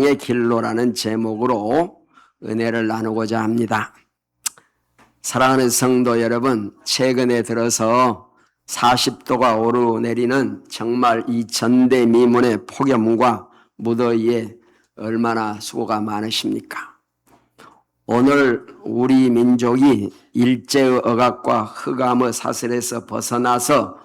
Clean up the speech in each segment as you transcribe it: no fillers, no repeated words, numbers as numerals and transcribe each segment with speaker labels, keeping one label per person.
Speaker 1: 희망의 길로라는 제목으로 은혜를 나누고자 합니다. 사랑하는 성도 여러분, 최근에 들어서 40도가 오르내리는 정말 이 전대미문의 폭염과 무더위에 얼마나 수고가 많으십니까? 오늘 우리 민족이 일제의 억압과 흑암의 사슬에서 벗어나서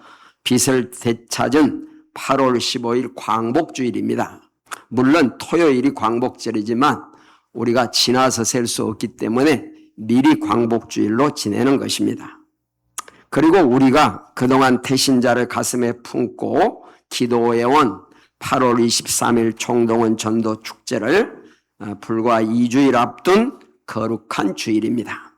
Speaker 1: 빛을 되찾은 8월 15일 광복주일입니다. 물론 토요일이 광복절이지만 우리가 지나서 셀 수 없기 때문에 미리 광복주일로 지내는 것입니다. 그리고 우리가 그동안 태신자를 가슴에 품고 기도해온 8월 23일 총동원 전도 축제를 불과 2주일 앞둔 거룩한 주일입니다.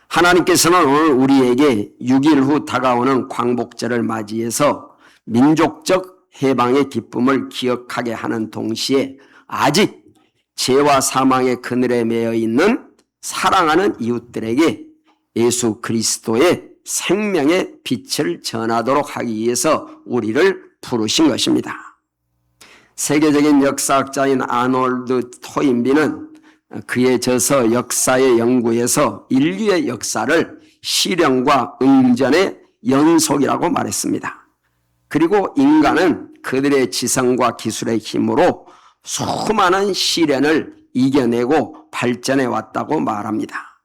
Speaker 1: 하나님께서는 오늘 우리에게 6일 후 다가오는 광복절을 맞이해서 민족적 해방의 기쁨을 기억하게 하는 동시에 아직 죄와 사망의 그늘에 매여 있는 사랑하는 이웃들에게 예수 그리스도의 생명의 빛을 전하도록 하기 위해서 우리를 부르신 것입니다. 세계적인 역사학자인 아놀드 토인비는 그의 저서 역사의 연구에서 인류의 역사를 실현과 응전의 연속이라고 말했습니다. 그리고 인간은 그들의 지성과 기술의 힘으로 수많은 시련을 이겨내고 발전해 왔다고 말합니다.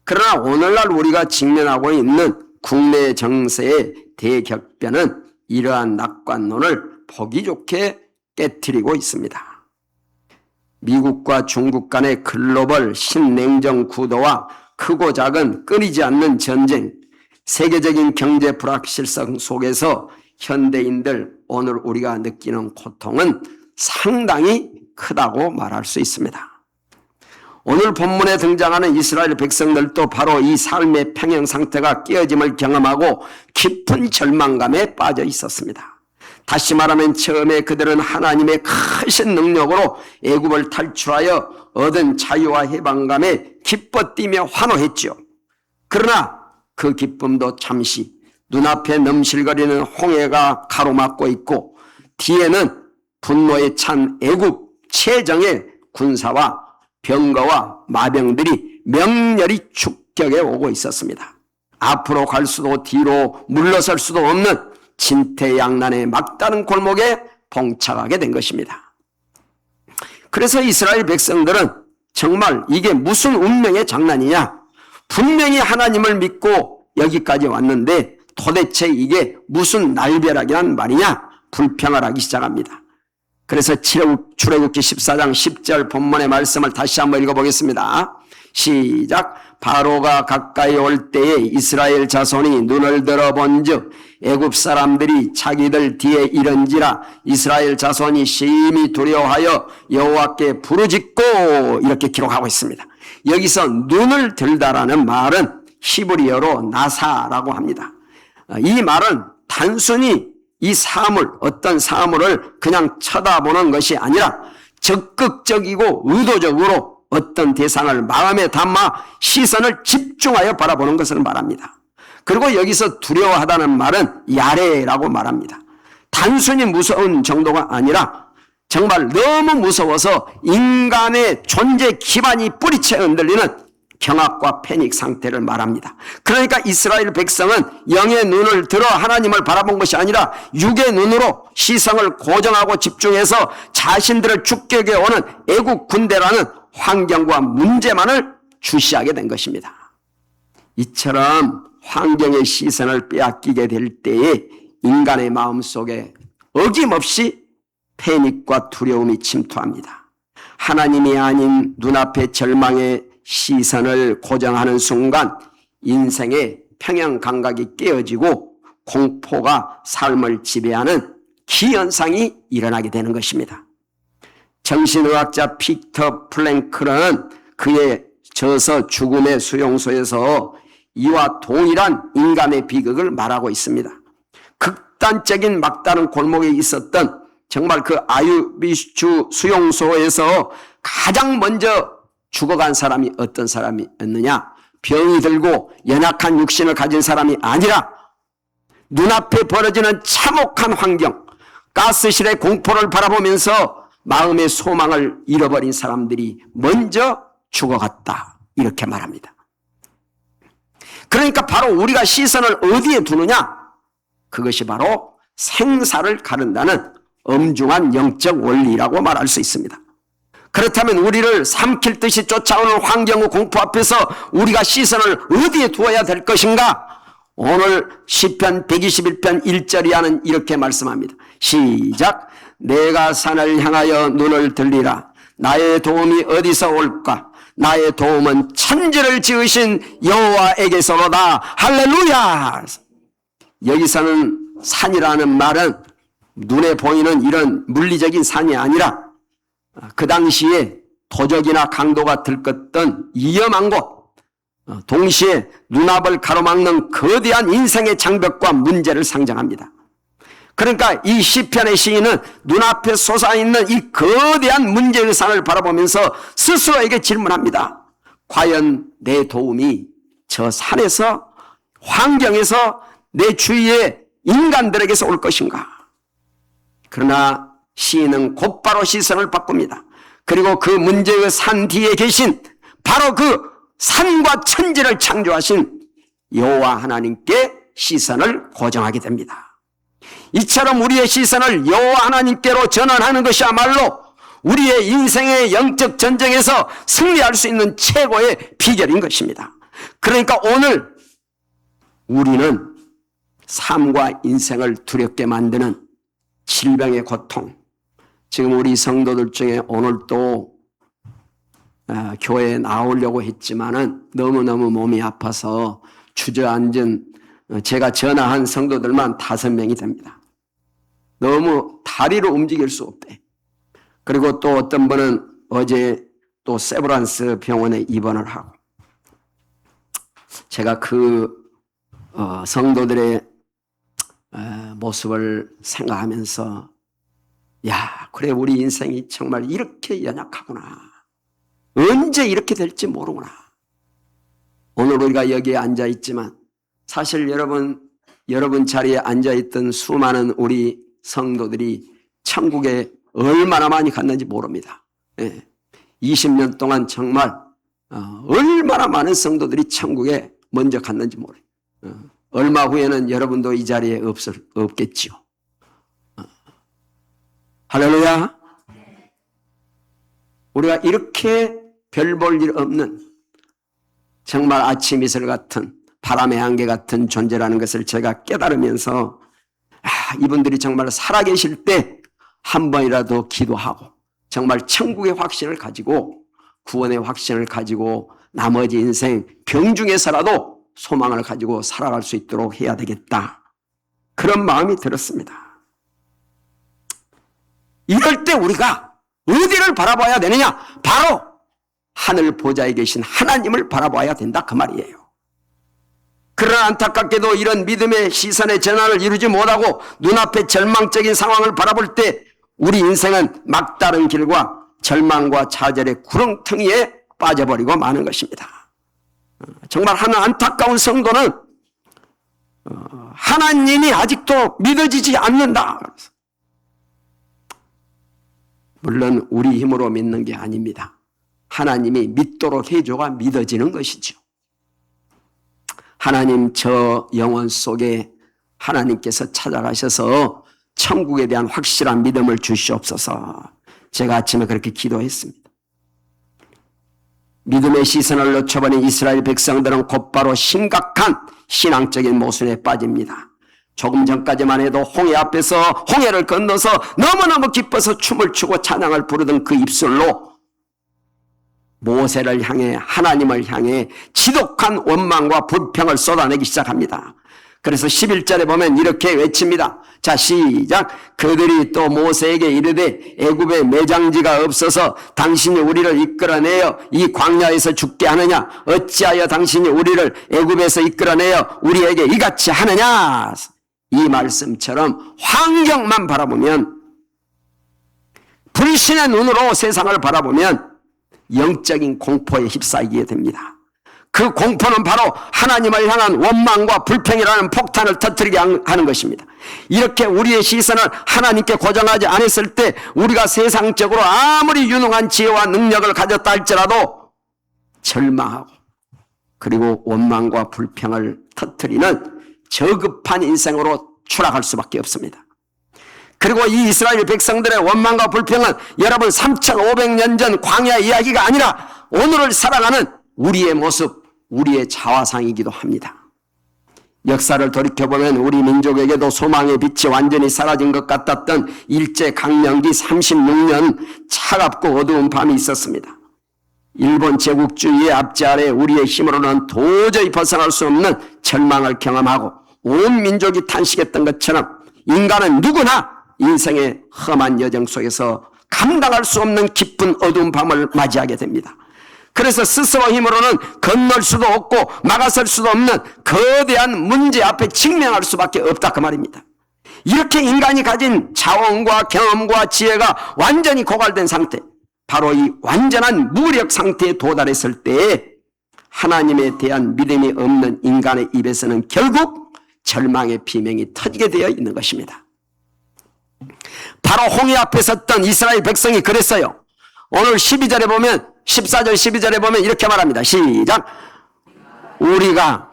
Speaker 1: 그러나 오늘날 우리가 직면하고 있는 국내 정세의 대격변은 이러한 낙관론을 보기 좋게 깨트리고 있습니다. 미국과 중국 간의 글로벌 신냉전 구도와 크고 작은 끊이지 않는 전쟁, 세계적인 경제 불확실성 속에서 현대인들 오늘 우리가 느끼는 고통은 상당히 크다고 말할 수 있습니다. 오늘 본문에 등장하는 이스라엘 백성들도 바로 이 삶의 평형 상태가 깨어짐을 경험하고 깊은 절망감에 빠져 있었습니다. 다시 말하면 처음에 그들은 하나님의 크신 능력으로 애굽을 탈출하여 얻은 자유와 해방감에 기뻐 뛰며 환호했죠. 그러나 그 기쁨도 잠시 눈앞에 넘실거리는 홍해가 가로막고 있고 뒤에는 분노에 찬 애굽 최정의 군사와 병거와 마병들이 맹렬히 축격해 오고 있었습니다. 앞으로 갈 수도 뒤로 물러설 수도 없는 진퇴양난의 막다른 골목에 봉착하게 된 것입니다. 그래서 이스라엘 백성들은 정말 이게 무슨 운명의 장난이냐? 분명히 하나님을 믿고 여기까지 왔는데 도대체 이게 무슨 날벼락이란 말이냐? 불평을 하기 시작합니다. 그래서 출애굽기 14장 10절 본문의 말씀을 다시 한번 읽어보겠습니다. 시작. 바로가 가까이 올 때에 이스라엘 자손이 눈을 들어본즉 애굽 사람들이 자기들 뒤에 이른지라 이스라엘 자손이 심히 두려워하여 여호와께 부르짖고 이렇게 기록하고 있습니다. 여기서 눈을 들다라는 말은 히브리어로 나사라고 합니다. 이 말은 단순히 이 사물, 어떤 사물을 그냥 쳐다보는 것이 아니라 적극적이고 의도적으로 어떤 대상을 마음에 담아 시선을 집중하여 바라보는 것을 말합니다. 그리고 여기서 두려워하다는 말은 야레라고 말합니다. 단순히 무서운 정도가 아니라 정말 너무 무서워서 인간의 존재 기반이 뿌리채 흔들리는 경악과 패닉 상태를 말합니다. 그러니까 이스라엘 백성은 영의 눈을 들어 하나님을 바라본 것이 아니라 육의 눈으로 시선을 고정하고 집중해서 자신들을 축격해 오는 애국 군대라는 환경과 문제만을 주시하게 된 것입니다. 이처럼 환경의 시선을 빼앗기게 될 때에 인간의 마음속에 어김없이 패닉과 두려움이 침투합니다. 하나님이 아닌 눈앞의 절망의 시선을 고정하는 순간 인생의 평형 감각이 깨어지고 공포가 삶을 지배하는 기현상이 일어나게 되는 것입니다. 정신의학자 빅터 플랭크는 그의 저서 죽음의 수용소에서 이와 동일한 인간의 비극을 말하고 있습니다. 극단적인 막다른 골목에 있었던 정말 그 아유비슈 수용소에서 가장 먼저 죽어간 사람이 어떤 사람이었느냐? 병이 들고 연약한 육신을 가진 사람이 아니라 눈앞에 벌어지는 참혹한 환경, 가스실의 공포를 바라보면서 마음의 소망을 잃어버린 사람들이 먼저 죽어갔다. 이렇게 말합니다. 그러니까 바로 우리가 시선을 어디에 두느냐? 그것이 바로 생사를 가른다는 엄중한 영적 원리라고 말할 수 있습니다. 그렇다면 우리를 삼킬 듯이 쫓아오는 환경의 공포 앞에서 우리가 시선을 어디에 두어야 될 것인가? 오늘 시편 121편 1절이 이렇게 말씀합니다. 시작. 내가 산을 향하여 눈을 들리라. 나의 도움이 어디서 올까? 나의 도움은 천지를 지으신 여호와에게서로다. 할렐루야. 여기서는 산이라는 말은 눈에 보이는 이런 물리적인 산이 아니라 그 당시에 도적이나 강도가 들끓던 위험한 곳, 동시에 눈앞을 가로막는 거대한 인생의 장벽과 문제를 상징합니다. 그러니까 이 시편의 시인은 눈앞에 솟아있는 이 거대한 문제의 산을 바라보면서 스스로에게 질문합니다. 과연 내 도움이 저 산에서, 환경에서, 내 주위의 인간들에게서 올 것인가? 그러나 시인은 곧바로 시선을 바꿉니다. 그리고 그 문제의 산 뒤에 계신 바로 그 산과 천지를 창조하신 여호와 하나님께 시선을 고정하게 됩니다. 이처럼 우리의 시선을 여호와 하나님께로 전환하는 것이야말로 우리의 인생의 영적 전쟁에서 승리할 수 있는 최고의 비결인 것입니다. 그러니까 오늘 우리는 삶과 인생을 두렵게 만드는 질병의 고통, 지금 우리 성도들 중에 오늘 또 교회에 나오려고 했지만은 너무너무 몸이 아파서 주저앉은 제가 전화한 성도들만 5명이 됩니다. 너무 다리로 움직일 수 없대. 그리고 또 어떤 분은 어제 또 세브란스 병원에 입원을 하고, 제가 그 성도들의 모습을 생각하면서 야, 그래 우리 인생이 정말 이렇게 연약하구나. 언제 이렇게 될지 모르구나. 오늘 우리가 여기에 앉아있지만 사실 여러분 자리에 앉아있던 수많은 우리 성도들이 천국에 얼마나 많이 갔는지 모릅니다. 20년 동안 정말 얼마나 많은 성도들이 천국에 먼저 갔는지 모릅니다. 얼마 후에는 여러분도 이 자리에 없겠지요. 할렐루야. 우리가 이렇게 별 볼 일 없는 정말 아침 이슬 같은 바람의 안개 같은 존재라는 것을 제가 깨달으면서 이분들이 정말 살아계실 때 한 번이라도 기도하고 정말 천국의 확신을 가지고 구원의 확신을 가지고 나머지 인생 병중에서라도 소망을 가지고 살아갈 수 있도록 해야 되겠다. 그런 마음이 들었습니다. 이럴 때 우리가 어디를 바라봐야 되느냐? 바로 하늘 보좌에 계신 하나님을 바라봐야 된다 그 말이에요. 그러나 안타깝게도 이런 믿음의 시선의 전환을 이루지 못하고 눈앞에 절망적인 상황을 바라볼 때 우리 인생은 막다른 길과 절망과 좌절의 구렁텅이에 빠져버리고 마는 것입니다. 정말 하나 안타까운 성도는 하나님이 아직도 믿어지지 않는다. 물론 우리 힘으로 믿는 게 아닙니다. 하나님이 믿도록 해줘가 믿어지는 것이죠. 하나님 저 영혼 속에 하나님께서 찾아가셔서 천국에 대한 확실한 믿음을 주시옵소서. 제가 아침에 그렇게 기도했습니다. 믿음의 시선을 놓쳐버린 이스라엘 백성들은 곧바로 심각한 신앙적인 모순에 빠집니다. 조금 전까지만 해도 홍해 앞에서 홍해를 건너서 너무너무 기뻐서 춤을 추고 찬양을 부르던 그 입술로 모세를 향해 하나님을 향해 지독한 원망과 불평을 쏟아내기 시작합니다. 그래서 11절에 보면 이렇게 외칩니다. 자, 시작. 그들이 또 모세에게 이르되 애굽에 매장지가 없어서 당신이 우리를 이끌어내어 이 광야에서 죽게 하느냐? 어찌하여 당신이 우리를 애굽에서 이끌어내어 우리에게 이같이 하느냐? 이 말씀처럼 환경만 바라보면, 불신의 눈으로 세상을 바라보면 영적인 공포에 휩싸이게 됩니다. 그 공포는 바로 하나님을 향한 원망과 불평이라는 폭탄을 터뜨리게 하는 것입니다. 이렇게 우리의 시선을 하나님께 고정하지 않았을 때 우리가 세상적으로 아무리 유능한 지혜와 능력을 가졌다 할지라도 절망하고 그리고 원망과 불평을 터뜨리는 저급한 인생으로 추락할 수밖에 없습니다. 그리고 이 이스라엘 백성들의 원망과 불평은 여러분 3500년 전 광야 이야기가 아니라 오늘을 살아가는 우리의 모습, 우리의 자화상이기도 합니다. 역사를 돌이켜보면 우리 민족에게도 소망의 빛이 완전히 사라진 것 같았던 일제강점기 36년 차갑고 어두운 밤이 있었습니다. 일본 제국주의의 압제 아래 우리의 힘으로는 도저히 벗어날 수 없는 절망을 경험하고 온 민족이 탄식했던 것처럼 인간은 누구나 인생의 험한 여정 속에서 감당할 수 없는 깊은 어두운 밤을 맞이하게 됩니다. 그래서 스스로 힘으로는 건널 수도 없고 막아설 수도 없는 거대한 문제 앞에 직면할 수밖에 없다 그 말입니다. 이렇게 인간이 가진 자원과 경험과 지혜가 완전히 고갈된 상태, 바로 이 완전한 무력 상태에 도달했을 때에 하나님에 대한 믿음이 없는 인간의 입에서는 결국 절망의 비명이 터지게 되어 있는 것입니다. 바로 홍해 앞에 섰던 이스라엘 백성이 그랬어요. 오늘 12절에 보면 14절 12절에 보면 이렇게 말합니다. 시작. 우리가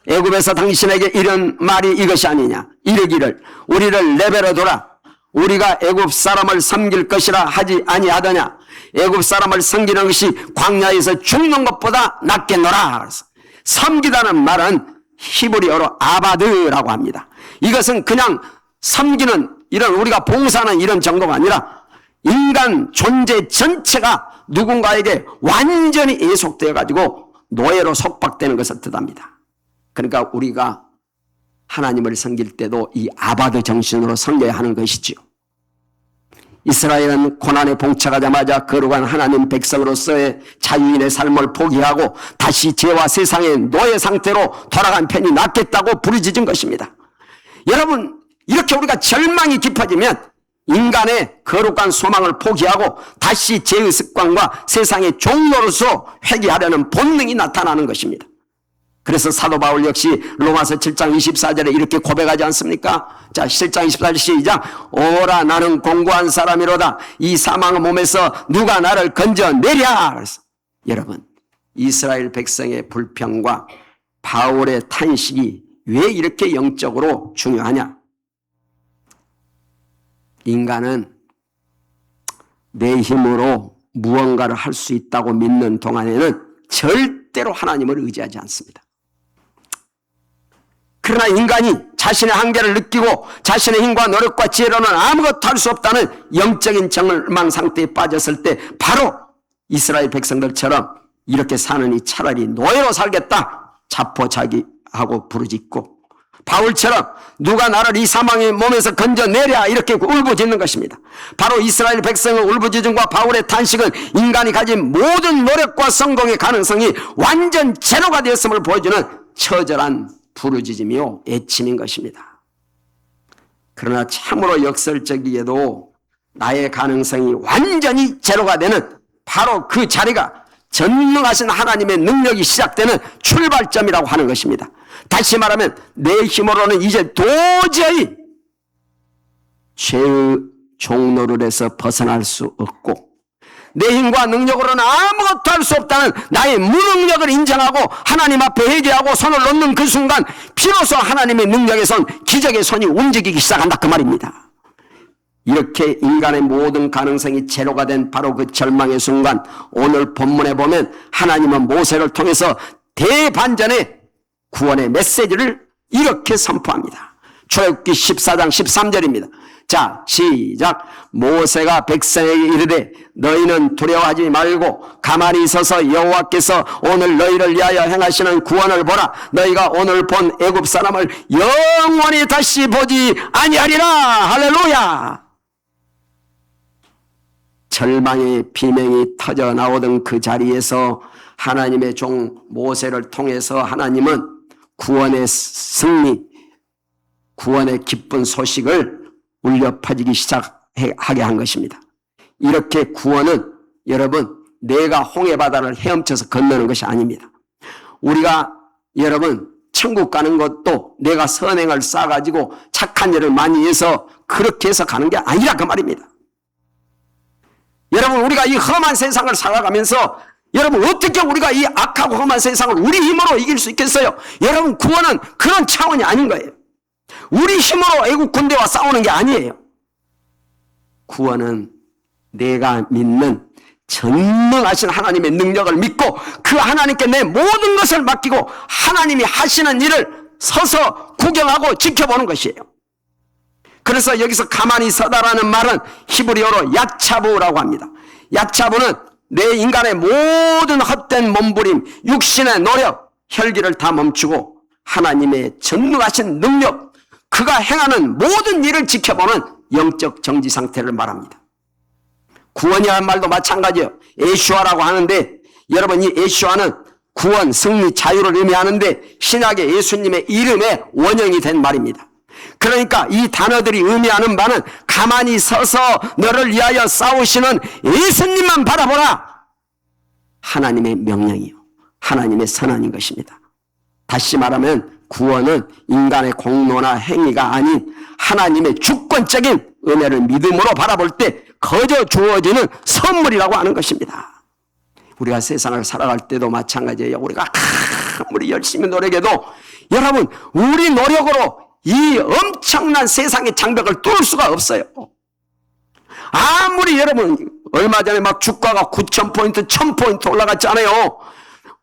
Speaker 1: 애굽에서 당신에게 이런 말이 이것이 아니냐. 이르기를 우리를 내버려 둬라. 우리가 애굽 사람을 섬길 것이라 하지 아니하더냐. 애굽 사람을 섬기는 것이 광야에서 죽는 것보다 낫겠노라. 그래서 섬기다는 말은 히브리어로 아바드라고 합니다. 이것은 그냥 섬기는 이런 우리가 봉사하는 이런 정도가 아니라 인간 존재 전체가 누군가에게 완전히 예속되어 가지고 노예로 속박되는 것을 뜻합니다. 그러니까 우리가 하나님을 섬길 때도 이 아바드 정신으로 섬겨야 하는 것이지요. 이스라엘은 고난에 봉착하자마자 거룩한 하나님 백성으로서의 자유인의 삶을 포기하고 다시 죄와 세상의 노예 상태로 돌아간 편이 낫겠다고 부르짖은 것입니다. 여러분, 이렇게 우리가 절망이 깊어지면 인간의 거룩한 소망을 포기하고 다시 죄의 습관과 세상의 종로로서 회개하려는 본능이 나타나는 것입니다. 그래서 사도 바울 역시 로마서 7장 24절에 이렇게 고백하지 않습니까? 자, 7장 24절 시작. 오라 나는 공고한 사람이로다. 이 사망의 몸에서 누가 나를 건져내랴. 그래서 여러분, 이스라엘 백성의 불평과 바울의 탄식이 왜 이렇게 영적으로 중요하냐? 인간은 내 힘으로 무언가를 할 수 있다고 믿는 동안에는 절대로 하나님을 의지하지 않습니다. 그러나 인간이 자신의 한계를 느끼고 자신의 힘과 노력과 지혜로는 아무것도 할 수 없다는 영적인 절망 상태에 빠졌을 때 바로 이스라엘 백성들처럼 이렇게 사느니 차라리 노예로 살겠다 자포자기하고 부르짖고 바울처럼 누가 나를 이 사망의 몸에서 건져내랴 이렇게 울부짖는 것입니다. 바로 이스라엘 백성의 울부짖음과 바울의 탄식은 인간이 가진 모든 노력과 성공의 가능성이 완전 제로가 되었음을 보여주는 처절한 부르짖음이요 애침인 것입니다. 그러나 참으로 역설적이게도 나의 가능성이 완전히 제로가 되는 바로 그 자리가 전능하신 하나님의 능력이 시작되는 출발점이라고 하는 것입니다. 다시 말하면 내 힘으로는 이제 도저히 죄의 종노릇에서 벗어날 수 없고 내 힘과 능력으로는 아무것도 할 수 없다는 나의 무능력을 인정하고 하나님 앞에 회개하고 손을 놓는 그 순간 비로소 하나님의 능력의 손, 기적의 손이 움직이기 시작한다 그 말입니다. 이렇게 인간의 모든 가능성이 제로가 된 바로 그 절망의 순간 오늘 본문에 보면 하나님은 모세를 통해서 대반전의 구원의 메시지를 이렇게 선포합니다. 출애굽기 14장 13절입니다. 자, 시작. 모세가 백성에게 이르되 너희는 두려워하지 말고 가만히 서서 여호와께서 오늘 너희를 위하여 행하시는 구원을 보라. 너희가 오늘 본 애굽 사람을 영원히 다시 보지 아니하리라. 할렐루야. 절망의 비명이 터져 나오던 그 자리에서 하나님의 종 모세를 통해서 하나님은 구원의 승리, 구원의 기쁜 소식을 울려 퍼지기 시작하게 한 것입니다. 이렇게 구원은 여러분 내가 홍해 바다를 헤엄쳐서 건너는 것이 아닙니다. 우리가 여러분 천국 가는 것도 내가 선행을 쌓아가지고 착한 일을 많이 해서 그렇게 해서 가는 게 아니라 그 말입니다. 여러분 우리가 이 험한 세상을 살아가면서 여러분 어떻게 우리가 이 악하고 험한 세상을 우리 힘으로 이길 수 있겠어요? 여러분 구원은 그런 차원이 아닌 거예요. 우리 힘으로 애국 군대와 싸우는 게 아니에요. 구원은 내가 믿는 전능하신 하나님의 능력을 믿고 그 하나님께 내 모든 것을 맡기고 하나님이 하시는 일을 서서 구경하고 지켜보는 것이에요. 그래서 여기서 가만히 서다라는 말은 히브리어로 야차부라고 합니다. 야차부는 내 인간의 모든 헛된 몸부림, 육신의 노력, 혈기를 다 멈추고 하나님의 전능하신 능력, 그가 행하는 모든 일을 지켜보는 영적 정지 상태를 말합니다. 구원이라는 말도 마찬가지예요. 예수아라고 하는데 여러분 이 예수아는 구원, 승리, 자유를 의미하는데 신약의 예수님의 이름의 원형이 된 말입니다. 그러니까 이 단어들이 의미하는 바는 가만히 서서 너를 위하여 싸우시는 예수님만 바라보라. 하나님의 명령이요. 하나님의 선언인 것입니다. 다시 말하면 구원은 인간의 공로나 행위가 아닌 하나님의 주권적인 은혜를 믿음으로 바라볼 때 거저 주어지는 선물이라고 하는 것입니다. 우리가 세상을 살아갈 때도 마찬가지예요. 우리가 아무리 열심히 노력해도 여러분 우리 노력으로 이 엄청난 세상의 장벽을 뚫을 수가 없어요. 아무리 여러분 얼마 전에 막 주가가 9,000포인트 1,000포인트 올라갔잖아요.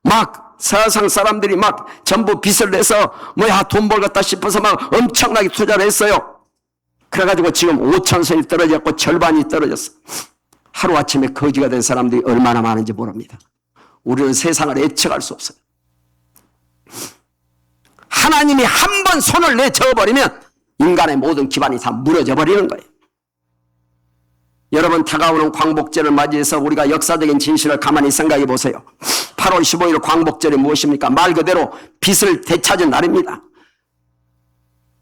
Speaker 1: 막 세상 사람들이 막 전부 빚을 내서 뭐야 돈 벌겠다 싶어서 막 엄청나게 투자를 했어요. 그래가지고 지금 5,000선이 떨어졌고 절반이 떨어졌어. 하루아침에 거지가 된 사람들이 얼마나 많은지 모릅니다. 우리는 세상을 예측할 수 없어요. 하나님이 한 번 손을 내저어버리면 인간의 모든 기반이 다 무너져 버리는 거예요. 여러분 다가오는 광복절을 맞이해서 우리가 역사적인 진실을 가만히 생각해 보세요. 8월 15일 광복절이 무엇입니까? 말 그대로 빚을 되찾은 날입니다.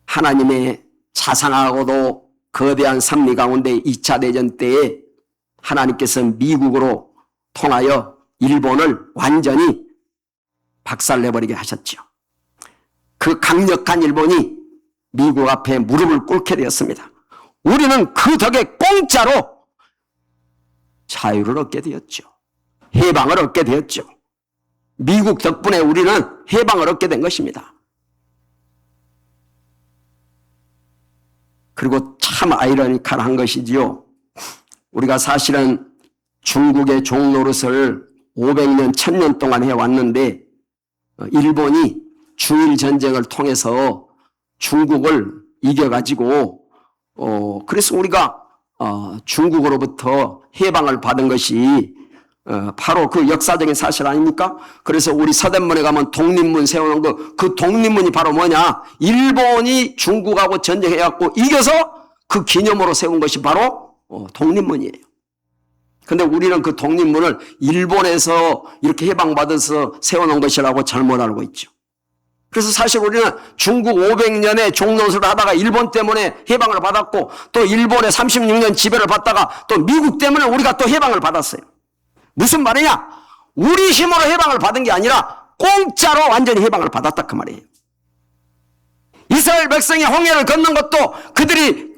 Speaker 1: 하나님의 자상하고도 거대한 섭리 가운데 2차 대전 때에 하나님께서 미국으로 통하여 일본을 완전히 박살내버리게 하셨죠. 그 강력한 일본이 미국 앞에 무릎을 꿇게 되었습니다. 우리는 그 덕에 공짜로 자유를 얻게 되었죠. 해방을 얻게 되었죠. 미국 덕분에 우리는 해방을 얻게 된 것입니다. 그리고 참 아이러니컬한 것이지요. 우리가 사실은 중국의 종노릇을 500년, 1000년 동안 해왔는데 일본이 중일 전쟁을 통해서 중국을 이겨가지고 그래서 우리가 중국으로부터 해방을 받은 것이 바로 그 역사적인 사실 아닙니까? 그래서 우리 서대문에 가면 독립문 세워놓은 그 독립문이 바로 뭐냐? 일본이 중국하고 전쟁해갖고 이겨서 그 기념으로 세운 것이 바로 독립문이에요. 근데 우리는 그 독립문을 일본에서 이렇게 해방받아서 세워놓은 것이라고 잘못 알고 있죠. 그래서 사실 우리는 중국 500년의 종노릇을 하다가 일본 때문에 해방을 받았고 또 일본의 36년 지배를 받다가 또 미국 때문에 우리가 또 해방을 받았어요. 무슨 말이냐? 우리 힘으로 해방을 받은 게 아니라 공짜로 완전히 해방을 받았다 그 말이에요. 이스라엘 백성이 홍해를 건넌 것도 그들이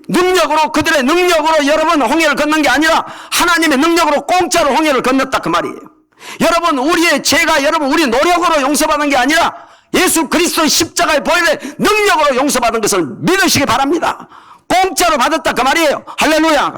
Speaker 1: 그들의 능력으로 여러분 홍해를 건넌 게 아니라 하나님의 능력으로 공짜로 홍해를 건넜다 그 말이에요. 여러분 우리의 죄가 여러분 우리 노력으로 용서받은 게 아니라 예수 그리스도의 십자가의 보혈의 능력으로 용서받은 것을 믿으시기 바랍니다. 공짜로 받았다 그 말이에요. 할렐루야.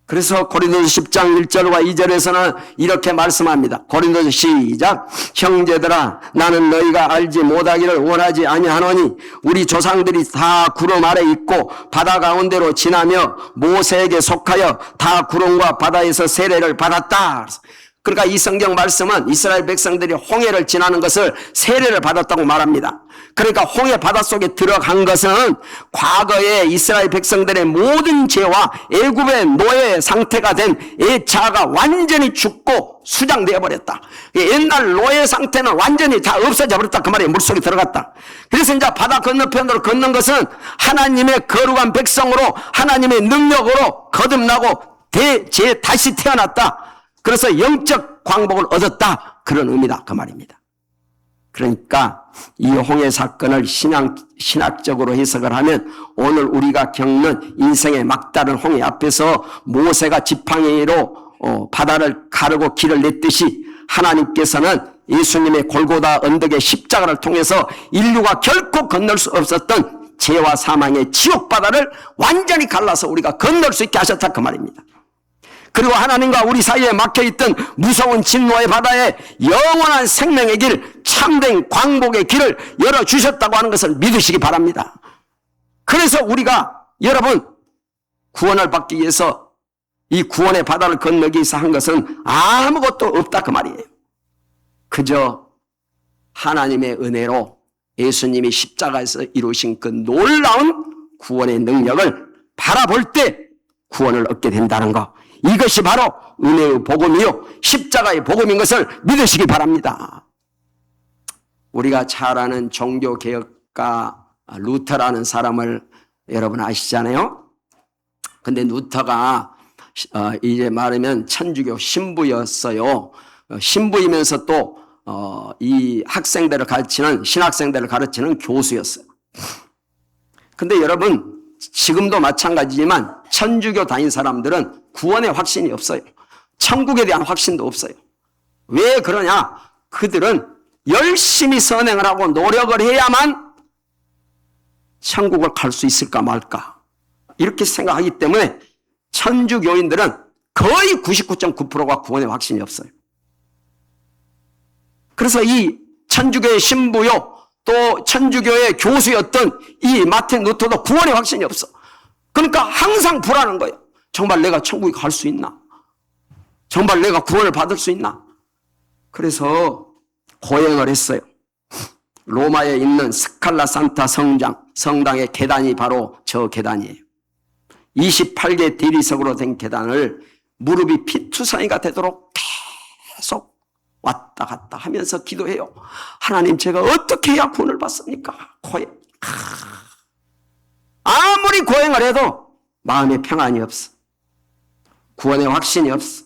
Speaker 1: 그래서 고린도서 10장 1절과 2절에서는 이렇게 말씀합니다. 고린도서 시작. 형제들아 나는 너희가 알지 못하기를 원하지 아니하노니 우리 조상들이 다 구름 아래 있고 바다 가운데로 지나며 모세에게 속하여 다 구름과 바다에서 세례를 받았다. 그러니까 이 성경 말씀은 이스라엘 백성들이 홍해를 지나는 것을 세례를 받았다고 말합니다. 그러니까 홍해 바닷속에 들어간 것은 과거에 이스라엘 백성들의 모든 죄와 애굽의 노예 상태가 된 애자가 완전히 죽고 수장되어 버렸다. 옛날 노예 상태는 완전히 다 없어져 버렸다 그 말이에요. 물속에 들어갔다. 그래서 이제 바다 건너편으로 걷는 것은 하나님의 거룩한 백성으로 하나님의 능력으로 거듭나고 다시 태어났다. 그래서 영적 광복을 얻었다. 그런 의미다. 그 말입니다. 그러니까 이 홍해 사건을 신학적으로 해석을 하면 오늘 우리가 겪는 인생의 막다른 홍해 앞에서 모세가 지팡이로 바다를 가르고 길을 냈듯이 하나님께서는 예수님의 골고다 언덕의 십자가를 통해서 인류가 결코 건널 수 없었던 죄와 사망의 지옥 바다를 완전히 갈라서 우리가 건널 수 있게 하셨다. 그 말입니다. 그리고 하나님과 우리 사이에 막혀있던 무서운 진노의 바다에 영원한 생명의 길, 참된 광복의 길을 열어주셨다고 하는 것을 믿으시기 바랍니다. 그래서 우리가 여러분 구원을 받기 위해서 이 구원의 바다를 건너기 위해서 한 것은 아무것도 없다. 그 말이에요. 그저 하나님의 은혜로 예수님이 십자가에서 이루신 그 놀라운 구원의 능력을 바라볼 때 구원을 얻게 된다는 것. 이것이 바로 은혜의 복음이요 십자가의 복음인 것을 믿으시기 바랍니다. 우리가 잘 아는 종교개혁가 루터라는 사람을 여러분 아시잖아요. 근데 루터가 이제 말하면 천주교 신부였어요. 신부이면서 또 이 학생들을 가르치는 신학생들을 가르치는 교수였어요. 근데 여러분 지금도 마찬가지지만 천주교 다닌 사람들은 구원의 확신이 없어요. 천국에 대한 확신도 없어요. 왜 그러냐? 그들은 열심히 선행을 하고 노력을 해야만 천국을 갈 수 있을까 말까 이렇게 생각하기 때문에 천주교인들은 거의 99.9%가 구원의 확신이 없어요. 그래서 이 천주교의 신부요 또 천주교의 교수였던 이 마틴 루터도 구원의 확신이 없어. 그러니까 항상 불안한 거예요. 정말 내가 천국에 갈 수 있나? 정말 내가 구원을 받을 수 있나? 그래서 고행을 했어요. 로마에 있는 스칼라 산타 성당의 계단이 바로 저 계단이에요. 28개 대리석으로 된 계단을 무릎이 피투성이가 되도록 계속 왔다 갔다 하면서 기도해요. 하나님 제가 어떻게 해야 구원을 받습니까? 아무리 고행을 해도 마음에 평안이 없어. 구원의 확신이 없어.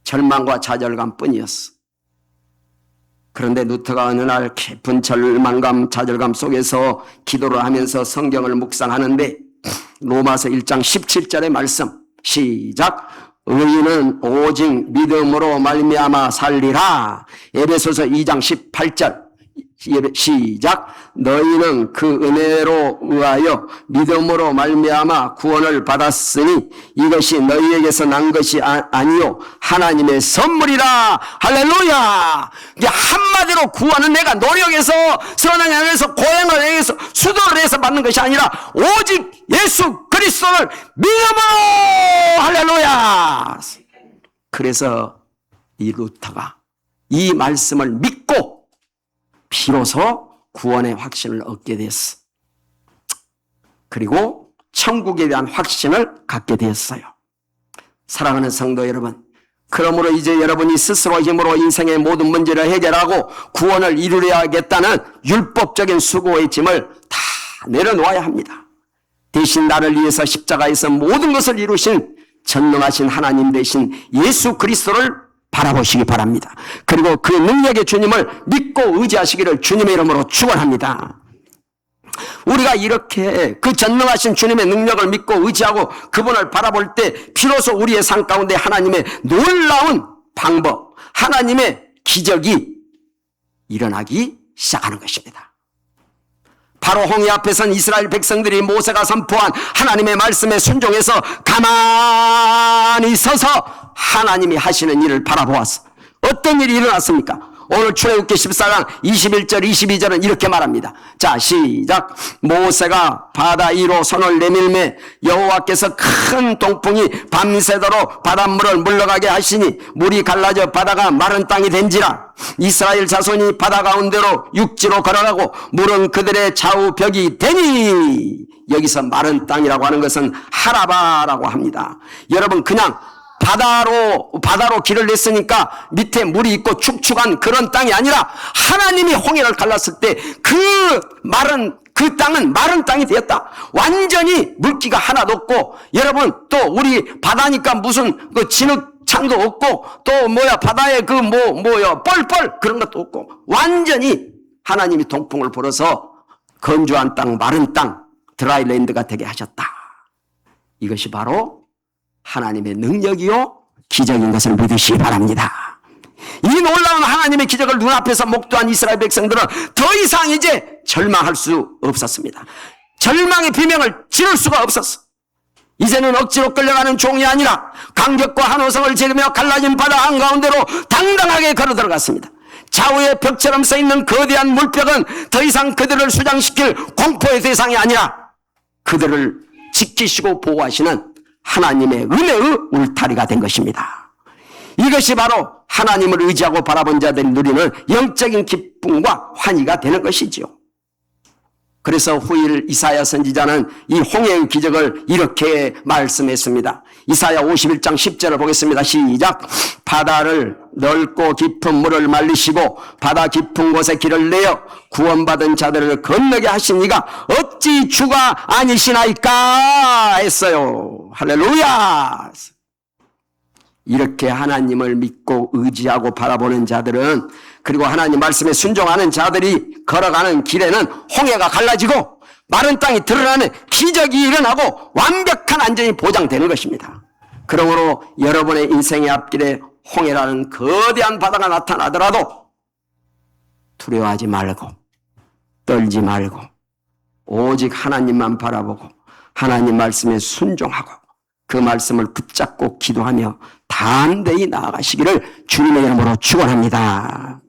Speaker 1: 절망과 좌절감 뿐이었어. 그런데 루터가 어느 날 깊은 절망감, 좌절감 속에서 기도를 하면서 성경을 묵상하는데 로마서 1장 17절의 말씀 시작. 의인은 오직 믿음으로 말미암아 살리라. 에베소서 2장 18절 시작. 너희는 그 은혜로 의하여 믿음으로 말미암아 구원을 받았으니 이것이 너희에게서 난 것이 아니요 하나님의 선물이라. 할렐루야. 이게 한마디로 구원은 내가 노력해서 선행해서 고행을 해서 수도를 해서 받는 것이 아니라 오직 예수 그리스도를 믿음으로. 할렐루야. 그래서 이 루터가 이 말씀을 믿고 비로소 구원의 확신을 얻게 됐어. 그리고 천국에 대한 확신을 갖게 되었어요. 사랑하는 성도 여러분, 그러므로 이제 여러분이 스스로 힘으로 인생의 모든 문제를 해결하고 구원을 이루려야겠다는 율법적인 수고의 짐을 다 내려놓아야 합니다. 대신 나를 위해서 십자가에서 모든 것을 이루신 전능하신 하나님 대신 예수 그리스도를 바라보시기 바랍니다. 그리고 그 능력의 주님을 믿고 의지하시기를 주님의 이름으로 축원합니다. 우리가 이렇게 그 전능하신 주님의 능력을 믿고 의지하고 그분을 바라볼 때 비로소 우리의 삶 가운데 하나님의 놀라운 방법, 하나님의 기적이 일어나기 시작하는 것입니다. 바로 홍해 앞에선 이스라엘 백성들이 모세가 선포한 하나님의 말씀에 순종해서 가만히 서서 하나님이 하시는 일을 바라보았어. 어떤 일이 일어났습니까? 오늘 출애굽기 14장 21절 22절은 이렇게 말합니다. 자 시작. 모세가 바다 위로 손을 내밀매 여호와께서 큰 동풍이 밤새도록 바닷물을 물러가게 하시니 물이 갈라져 바다가 마른 땅이 된지라. 이스라엘 자손이 바다 가운데로 육지로 걸어가고 물은 그들의 좌우벽이 되니. 여기서 마른 땅이라고 하는 것은 하라바라고 합니다. 여러분 그냥 바다로 길을 냈으니까 밑에 물이 있고 축축한 그런 땅이 아니라 하나님이 홍해를 갈랐을 때 그 땅은 마른 땅이 되었다. 완전히 물기가 하나도 없고, 여러분 또 우리 바다니까 무슨 그 진흙 창도 없고 또 바다에 뻘뻘 그런 것도 없고 완전히 하나님이 동풍을 불어서 건조한 땅, 마른 땅, 드라이랜드가 되게 하셨다. 이것이 바로 하나님의 능력이요 기적인 것을 믿으시기 바랍니다. 이 놀라운 하나님의 기적을 눈앞에서 목도한 이스라엘 백성들은 더 이상 이제 절망할 수 없었습니다. 절망의 비명을 지를 수가 없었어. 이제는 억지로 끌려가는 종이 아니라 강격과 한호성을 지르며 갈라진 바다 한가운데로 당당하게 걸어 들어갔습니다. 좌우에 벽처럼 써있는 거대한 물벽은 더 이상 그들을 수장시킬 공포의 대상이 아니라 그들을 지키시고 보호하시는 하나님의 은혜의 울타리가 된 것입니다. 이것이 바로 하나님을 의지하고 바라본 자들이 누리는 영적인 기쁨과 환희가 되는 것이지요. 그래서 후일 이사야 선지자는 이 홍해의 기적을 이렇게 말씀했습니다. 이사야 51장 10절을 보겠습니다. 시작. 바다를 넓고 깊은 물을 말리시고 바다 깊은 곳에 길을 내어 구원받은 자들을 건너게 하신 이가 어찌 주가 아니시나이까 했어요. 할렐루야. 이렇게 하나님을 믿고 의지하고 바라보는 자들은, 그리고 하나님 말씀에 순종하는 자들이 걸어가는 길에는 홍해가 갈라지고 마른 땅이 드러나는 기적이 일어나고 완벽한 안전이 보장되는 것입니다. 그러므로 여러분의 인생의 앞길에 홍해라는 거대한 바다가 나타나더라도 두려워하지 말고 떨지 말고 오직 하나님만 바라보고 하나님 말씀에 순종하고 그 말씀을 붙잡고 기도하며 담대히 나아가시기를 주님의 이름으로 축원합니다.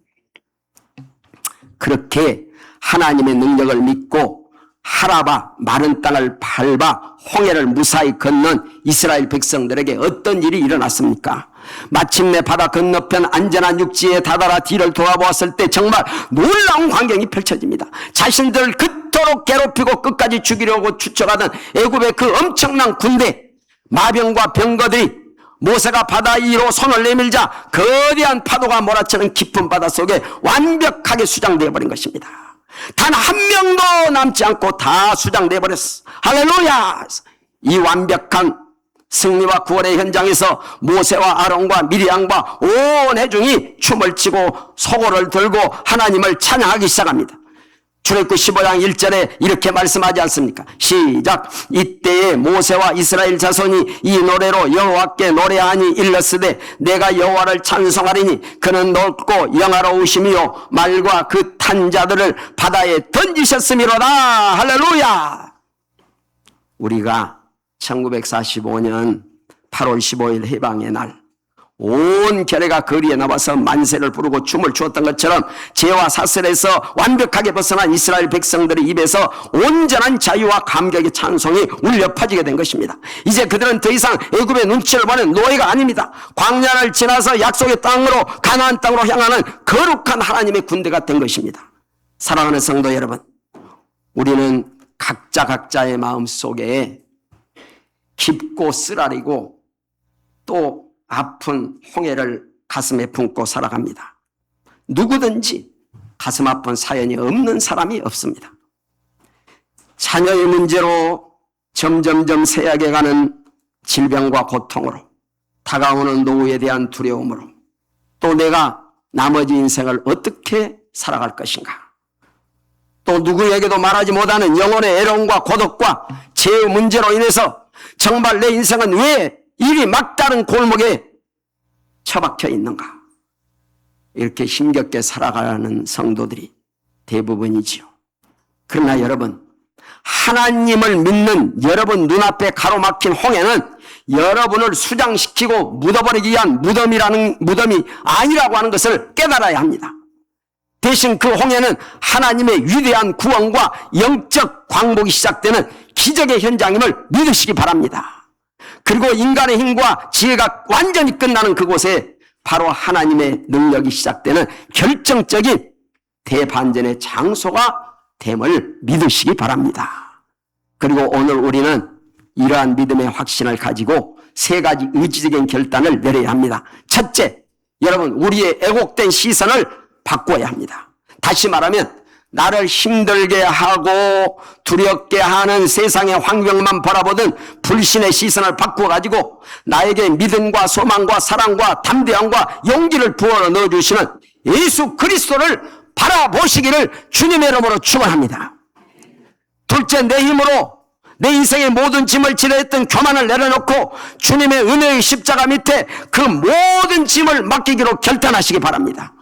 Speaker 1: 그렇게 하나님의 능력을 믿고 하라바 마른 땅을 밟아 홍해를 무사히 건넌 이스라엘 백성들에게 어떤 일이 일어났습니까? 마침내 바다 건너편 안전한 육지에 다다라 뒤를 돌아보았을 때 정말 놀라운 광경이 펼쳐집니다. 자신들을 그토록 괴롭히고 끝까지 죽이려고 추적하던 애굽의 그 엄청난 군대, 마병과 병거들이 모세가 바다 위로 손을 내밀자 거대한 파도가 몰아치는 깊은 바다 속에 완벽하게 수장되어 버린 것입니다. 단 한 명도 남지 않고 다 수장되어 버렸어. 할렐루야. 이 완벽한 승리와 구원의 현장에서 모세와 아론과 미리암과 온 회중이 춤을 추고 소고를 들고 하나님을 찬양하기 시작합니다. 출애굽기 15장 1절에 이렇게 말씀하지 않습니까? 시작. 이때에 모세와 이스라엘 자손이 이 노래로 여호와께 노래하니 일렀으되 내가 여호와를 찬송하리니 그는 넓고 영화로우시며 말과 그 탄 자들을 바다에 던지셨음이로다. 할렐루야. 우리가 1945년 8월 15일 해방의 날 온 결회가 거리에 나와서 만세를 부르고 춤을 추었던 것처럼 죄와 사슬에서 완벽하게 벗어난 이스라엘 백성들의 입에서 온전한 자유와 감격의 찬송이 울려 퍼지게 된 것입니다. 이제 그들은 더 이상 애굽의 눈치를 보는 노예가 아닙니다. 광야를 지나서 약속의 땅으로 가나안 땅으로 향하는 거룩한 하나님의 군대가 된 것입니다. 사랑하는 성도 여러분, 우리는 각자의 마음 속에 깊고 쓰라리고 또 아픈 홍해를 가슴에 품고 살아갑니다. 누구든지 가슴 아픈 사연이 없는 사람이 없습니다. 자녀의 문제로 점점점 쇠약해 가는 질병과 고통으로 다가오는 노후에 대한 두려움으로 또 내가 나머지 인생을 어떻게 살아갈 것인가, 또 누구에게도 말하지 못하는 영혼의 애로움과 고독과 죄의 문제로 인해서 정말 내 인생은 왜 이리 막다른 골목에 처박혀 있는가, 이렇게 힘겹게 살아가는 성도들이 대부분이지요. 그러나 여러분, 하나님을 믿는 여러분 눈앞에 가로막힌 홍해는 여러분을 수장시키고 묻어버리기 위한 무덤이 아니라고 하는 것을 깨달아야 합니다. 대신 그 홍해는 하나님의 위대한 구원과 영적 광복이 시작되는 기적의 현장임을 믿으시기 바랍니다. 그리고 인간의 힘과 지혜가 완전히 끝나는 그곳에 바로 하나님의 능력이 시작되는 결정적인 대반전의 장소가 됨을 믿으시기 바랍니다. 그리고 오늘 우리는 이러한 믿음의 확신을 가지고 세 가지 의지적인 결단을 내려야 합니다. 첫째, 여러분, 우리의 애곡된 시선을 바꿔야 합니다. 다시 말하면 나를 힘들게 하고 두렵게 하는 세상의 환경만 바라보던 불신의 시선을 바꾸어가지고 나에게 믿음과 소망과 사랑과 담대함과 용기를 부어 넣어주시는 예수 그리스도를 바라보시기를 주님의 이름으로 축원합니다. 둘째, 내 힘으로 내 인생의 모든 짐을 지려 했던 교만을 내려놓고 주님의 은혜의 십자가 밑에 그 모든 짐을 맡기기로 결단하시기 바랍니다.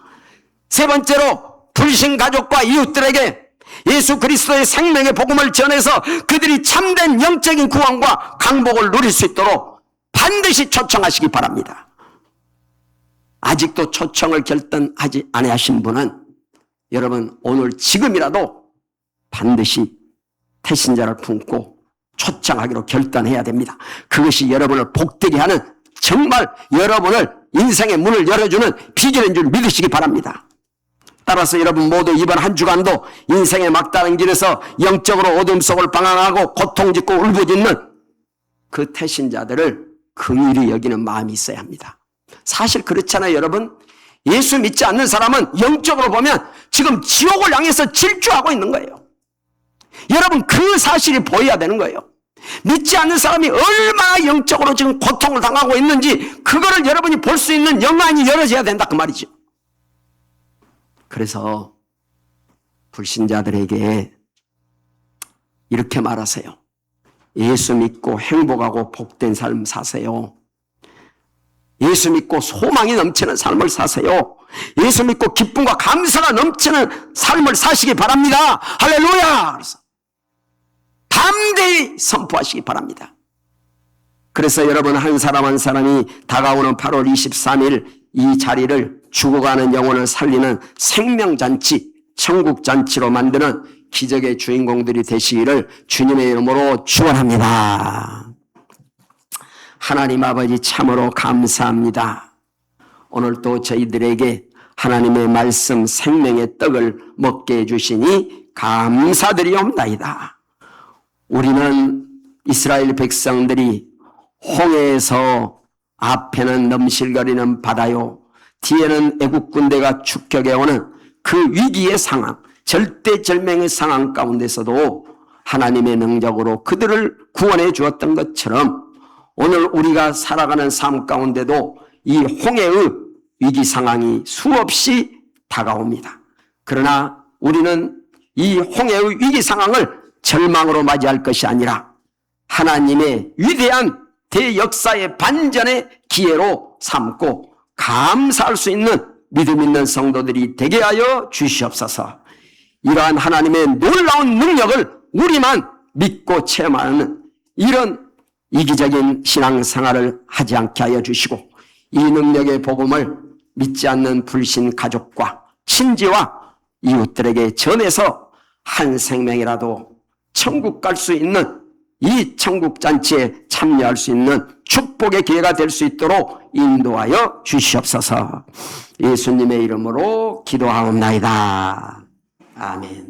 Speaker 1: 세 번째로, 불신 가족과 이웃들에게 예수 그리스도의 생명의 복음을 전해서 그들이 참된 영적인 구원과 강복을 누릴 수 있도록 반드시 초청하시기 바랍니다. 아직도 초청을 결단하지 아니하신 분은 여러분 오늘 지금이라도 반드시 태신자를 품고 초청하기로 결단해야 됩니다. 그것이 여러분을 복되게 하는, 정말 여러분을 인생의 문을 열어주는 비결인 줄 믿으시기 바랍니다. 따라서 여러분 모두 이번 한 주간도 인생의 막다른 길에서 영적으로 어둠 속을 방황하고 고통짓고 울부짖는 그 태신자들을 긍휼히 여기는 마음이 있어야 합니다. 사실 그렇잖아요, 여러분. 예수 믿지 않는 사람은 영적으로 보면 지금 지옥을 향해서 질주하고 있는 거예요. 여러분, 그 사실이 보여야 되는 거예요. 믿지 않는 사람이 얼마나 영적으로 지금 고통을 당하고 있는지 그거를 여러분이 볼 수 있는 영안이 열어져야 된다, 그 말이죠. 그래서 불신자들에게 이렇게 말하세요. 예수 믿고 행복하고 복된 삶 사세요. 예수 믿고 소망이 넘치는 삶을 사세요. 예수 믿고 기쁨과 감사가 넘치는 삶을 사시기 바랍니다. 할렐루야! 그래서 담대히 선포하시기 바랍니다. 그래서 여러분 한 사람 한 사람이 다가오는 8월 23일 이 자리를 죽어가는 영혼을 살리는 생명잔치, 천국잔치로 만드는 기적의 주인공들이 되시기를 주님의 이름으로 축원합니다. 하나님 아버지 참으로 감사합니다. 오늘 또 저희들에게 하나님의 말씀 생명의 떡을 먹게 해주시니 감사드리옵나이다. 우리는 이스라엘 백성들이 홍해에서 앞에는 넘실거리는 바다요, 뒤에는 애국 군대가 축격해오는 그 위기의 상황, 절대절명의 상황 가운데서도 하나님의 능력으로 그들을 구원해 주었던 것처럼 오늘 우리가 살아가는 삶 가운데도 이 홍해의 위기 상황이 수없이 다가옵니다. 그러나 우리는 이 홍해의 위기 상황을 절망으로 맞이할 것이 아니라 하나님의 위대한 대역사의 반전의 기회로 삼고 감사할 수 있는 믿음 있는 성도들이 되게 하여 주시옵소서. 이러한 하나님의 놀라운 능력을 우리만 믿고 체험하는 이런 이기적인 신앙생활을 하지 않게 하여 주시고, 이 능력의 복음을 믿지 않는 불신 가족과 친지와 이웃들에게 전해서 한 생명이라도 천국 갈 수 있는 이 천국잔치에 참여할 수 있는 축복의 기회가 될 수 있도록 인도하여 주시옵소서. 예수님의 이름으로 기도하옵나이다. 아멘.